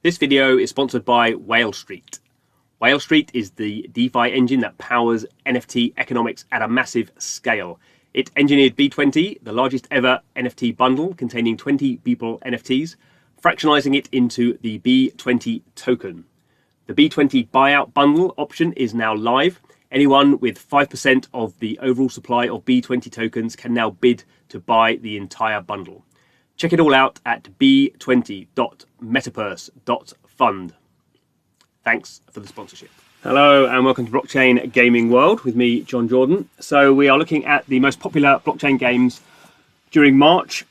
This video is sponsored by Whale Street. Whale Street is the DeFi engine that powers NFT economics at a massive scale. It engineered B20, the largest ever NFT bundle containing 20 Beeple NFTs, fractionalizing it into the B20 token. The B20 buyout bundle option is now live. Anyone with 5% of the overall supply of B20 tokens can now bid to buy the entire bundle. Check it all out at b20.metaverse.fund. Thanks for the sponsorship. Hello and welcome to Blockchain Gaming World with me, John Jordan. So we are looking at the most popular blockchain games during March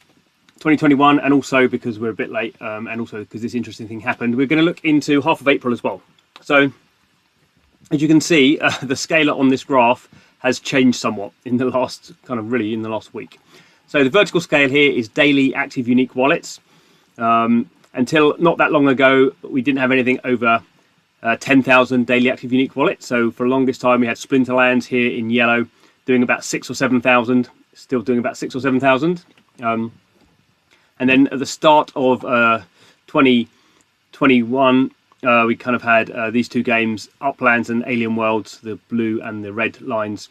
2021, and also because we're a bit late and also because this interesting thing happened, we're going to look into half of April as well. So as you can see, the scaler on this graph has changed somewhat in the last week. So the vertical scale here is daily active unique wallets. Until not that long ago, we didn't have anything over 10,000 daily active unique wallets. So for the longest time, we had Splinterlands here in yellow, doing about 6,000 or 7,000, still doing about 6,000 or 7,000. And then at the start of 2021, we kind of had these two games, Uplands and Alienworld, the blue and the red lines,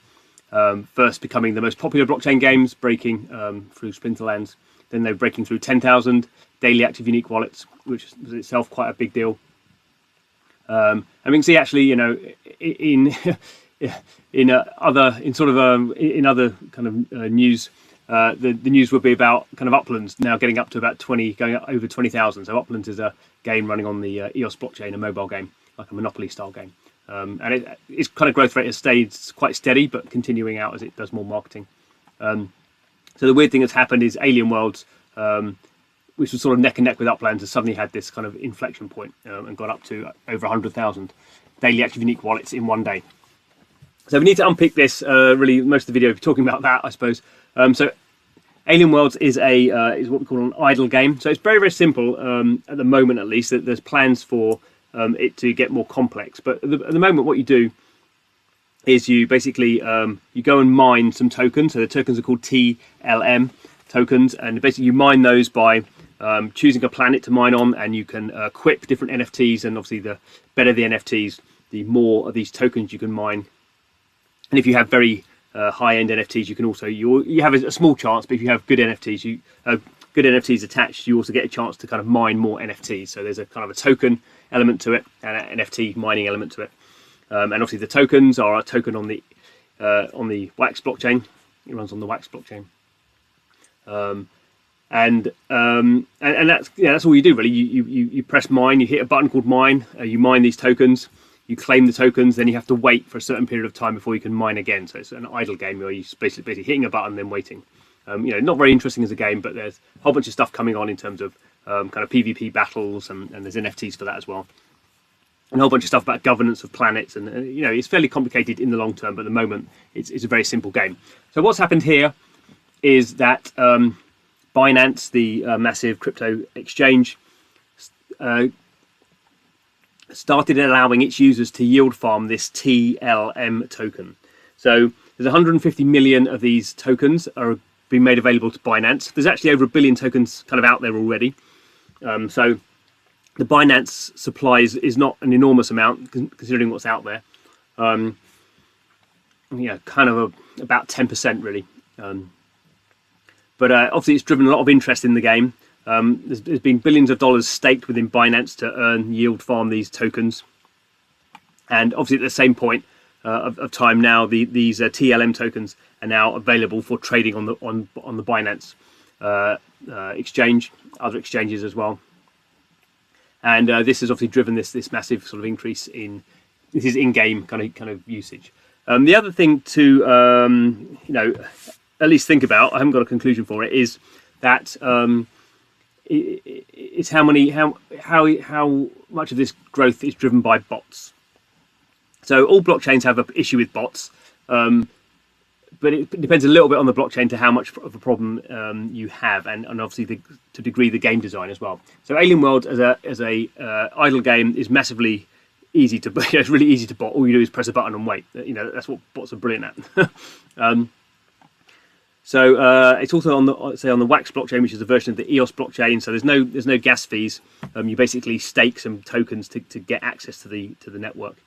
first becoming the most popular blockchain games, breaking through Splinterlands. Then they're breaking through 10,000 daily active unique wallets, which was itself quite a big deal. And we can see actually, in other kind of news, the news would be about kind of Uplands now getting up to about going up over 20,000. So Uplands is a game running on the EOS blockchain, a mobile game, like a Monopoly style game. And its kind of growth rate has stayed quite steady, but continuing out as it does more marketing. So the weird thing that's happened is Alienworld, which was sort of neck and neck with Uplands, has suddenly had this kind of inflection point and got up to over 100,000 daily active unique wallets in one day. So we need to unpick this. Really, most of the video will be talking about that, I suppose. So Alienworlds is what we call an idle game. So it's very, very simple at the moment, at least. There's plans for it to get more complex, but at the moment what you do is you basically you go and mine some tokens. So the tokens are called TLM tokens, and basically you mine those by choosing a planet to mine on, and you can equip different NFTs, and obviously the better the NFTs, the more of these tokens you can mine. And if you have very high-end NFTs, you can also you have a small chance, but if you have good NFTs, good NFTs attached, you also get a chance to kind of mine more NFTs. So there's a kind of a token element to it and an NFT mining element to it. And obviously the tokens are a token on the Wax blockchain. It runs on the Wax blockchain. And that's all you do really. You press mine, you hit a button called mine, you mine these tokens, you claim the tokens, then you have to wait for a certain period of time before you can mine again. So it's an idle game where you're basically hitting a button then waiting. Not very interesting as a game, but there's a whole bunch of stuff coming on in terms of kind of PvP battles, and there's NFTs for that as well. And a whole bunch of stuff about governance of planets, and it's fairly complicated in the long term, but at the moment it's a very simple game. So what's happened here is that Binance, the massive crypto exchange, started allowing its users to yield farm this TLM token. So there's 150 million of these tokens are being made available to Binance. There's actually over 1 billion tokens kind of out there already. So the Binance supply is not an enormous amount considering what's out there. Kind of about 10% really. But obviously it's driven a lot of interest in the game. There's been billions of dollars staked within Binance to earn yield farm these tokens. And obviously at the same point of time now, these TLM tokens are now available for trading on the Binance exchange, other exchanges as well. And this has obviously driven this massive sort of increase in in-game kind of usage. The other thing to at least think about, I haven't got a conclusion for it, is that it's how much of this growth is driven by bots. So all blockchains have an issue with bots, but it depends a little bit on the blockchain to how much of a problem you have, and obviously to degree the game design as well. So Alienworld as a idle game is massively easy to it's really easy to bot. All you do is press a button and wait. That's what bots are brilliant at. So it's also on the Wax blockchain, which is a version of the EOS blockchain. So there's no gas fees. You basically stake some tokens to get access to the network.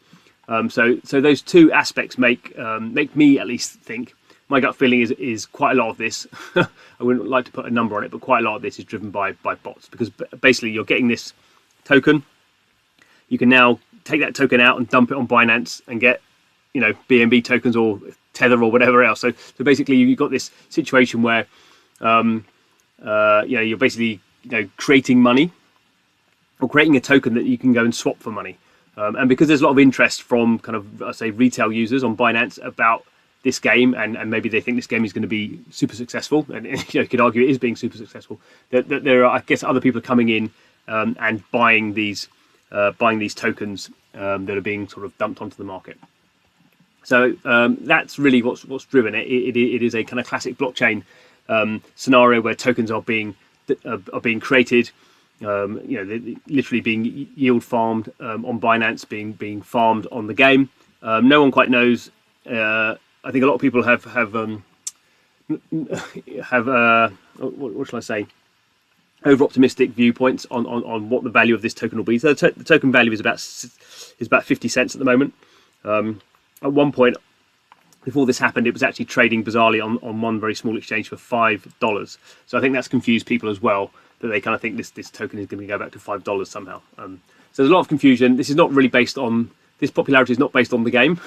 So those two aspects make me at least think. My gut feeling is quite a lot of this. I wouldn't like to put a number on it, but quite a lot of this is driven by bots, because basically you're getting this token. You can now take that token out and dump it on Binance and get, BNB tokens or Tether or whatever else. So basically you've got this situation where you're basically creating money, or creating a token that you can go and swap for money. And because there's a lot of interest from kind of, say, retail users on Binance about this game, and maybe they think this game is going to be super successful, and you could argue it is being super successful, that there are, I guess, other people are coming in and buying these tokens that are being sort of dumped onto the market. So that's really what's driven it. It is a kind of classic blockchain scenario where tokens are being created. They're literally being yield farmed on Binance, being farmed on the game. No one quite knows. I think a lot of people have what shall I say? Over-optimistic viewpoints on what the value of this token will be. So the token value is about 50 cents at the moment. At one point, before this happened, it was actually trading bizarrely on one very small exchange for $5. So I think that's confused people as well, that they kind of think this token is going to go back to $5 somehow. So there's a lot of confusion. This is not really based on, this popularity is not based on the game.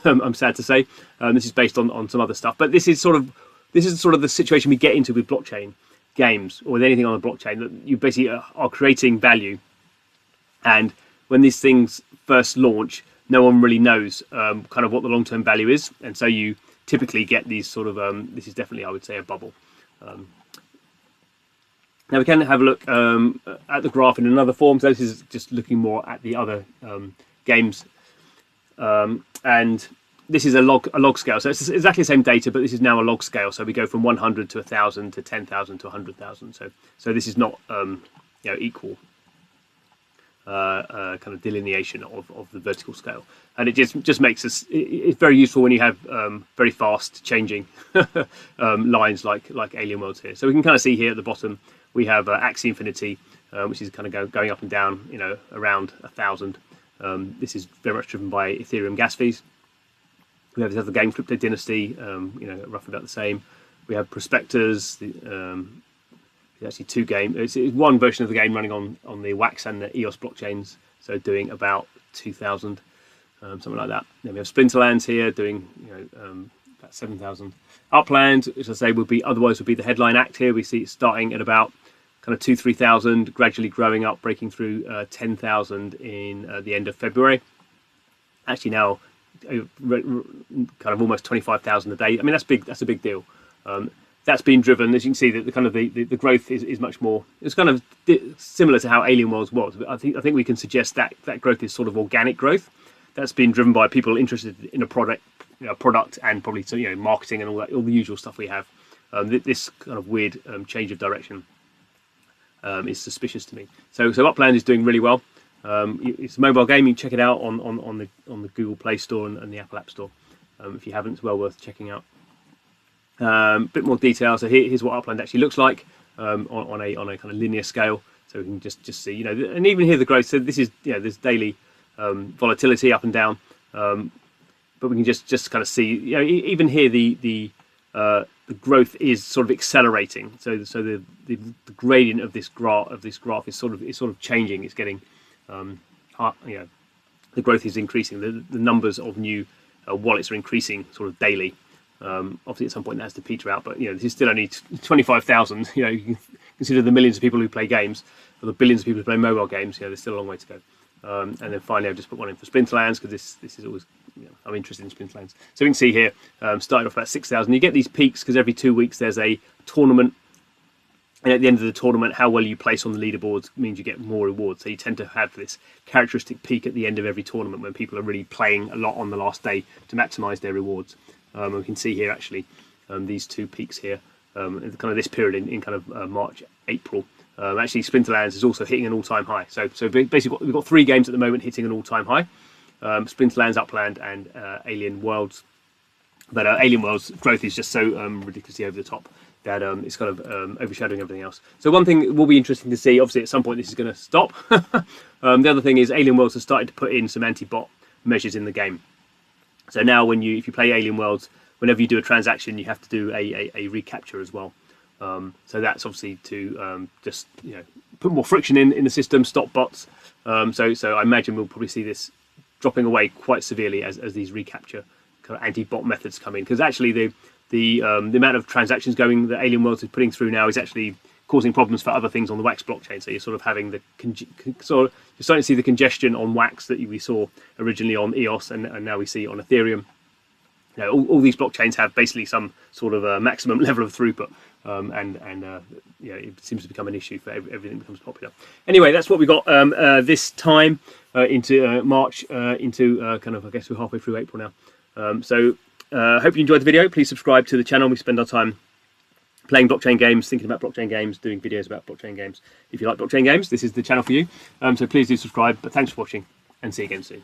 I'm sad to say. This is based on some other stuff. But this is sort of the situation we get into with blockchain games, or with anything on a blockchain, that you basically are creating value. And when these things first launch, no one really knows kind of what the long-term value is. And so you typically get these sort of, this is definitely, I would say, a bubble. Now we can have a look at the graph in another form. So this is just looking more at the other games. And this is a log scale. So it's exactly the same data, but this is now a log scale. So we go from 100 to 1,000 to 10,000 to 100,000. So this is not equal kind of delineation of the vertical scale. And it just makes us, it's very useful when you have very fast changing lines like Alienworld here. So we can kind of see here at the bottom, we have Axie Infinity, which is kind of going up and down, around 1,000. This is very much driven by Ethereum gas fees. We have this other game, Crypto Dynasty, roughly about the same. We have Prospectors. It's actually two games. It's one version of the game running on the Wax and the EOS blockchains, so doing about 2,000, something like that. Then we have Splinterlands here doing about 7,000. Upland, which I say would be the headline act here. We see it starting at about kind of 2,000-3,000, gradually growing up, breaking through 10,000 in the end of February. Actually now kind of almost 25,000 a day. I mean, that's big. That's a big deal. That's been driven, as you can see, that the kind of the growth is much more. It's kind of similar to how Alienworld was. I think we can suggest that growth is sort of organic growth. That's been driven by people interested in a product, and probably marketing and all the usual stuff we have. This kind of weird change of direction is suspicious to me. So Upland is doing really well. It's a mobile game. You can check it out on the Google Play Store and the Apple App Store. If you haven't, it's well worth checking out. Bit more detail. So here's what Upland actually looks like on a kind of linear scale. So we can just see, and even here the growth. So this is there's daily volatility up and down, but we can just kind of see, even here the growth is sort of accelerating. So the gradient of this graph is sort of changing. It's getting the growth is increasing. The numbers of new wallets are increasing sort of daily. Obviously at some point that has to peter out, but this is still only 25,000. You can consider the millions of people who play games, or the billions of people who play mobile games. There's still a long way to go. And then finally I've just put one in for Splinterlands, because this is always, I'm interested in Splinterlands. So we can see here, started off about 6,000. You get these peaks because every 2 weeks there's a tournament, and at the end of the tournament, how well you place on the leaderboards means you get more rewards. So you tend to have this characteristic peak at the end of every tournament when people are really playing a lot on the last day to maximise their rewards. And we can see here actually these two peaks here, in kind of this period in kind of March, April. Actually, Splinterlands is also hitting an all-time high. So basically, we've got 3 games at the moment hitting an all-time high: Splinterlands, Upland, and Alienworld. But Alienworld's growth is just so ridiculously over the top that it's kind of overshadowing everything else. So one thing will be interesting to see, obviously at some point this is going to stop. The other thing is Alienworlds has started to put in some anti-bot measures in the game. So now if you play Alienworlds, whenever you do a transaction, you have to do a recapture as well. So that's obviously to just put more friction in the system, stop bots. So I imagine we'll probably see this dropping away quite severely as these recapture kind of anti-bot methods come in, because actually the amount of transactions that Alienworlds is putting through now is actually causing problems for other things on the Wax blockchain. So you're sort of having you're starting to see the congestion on Wax that we saw originally on EOS, and now we see on Ethereum. All these blockchains have basically some sort of maximum level of throughput, it seems to become an issue for everything that becomes popular. Anyway, that's what we got this time into March, into kind of, I guess we're halfway through April now. So hope you enjoyed the video. Please subscribe to the channel. We spend our time playing blockchain games, thinking about blockchain games, doing videos about blockchain games. If you like blockchain games, this is the channel for you. So please do subscribe. But thanks for watching, and see you again soon.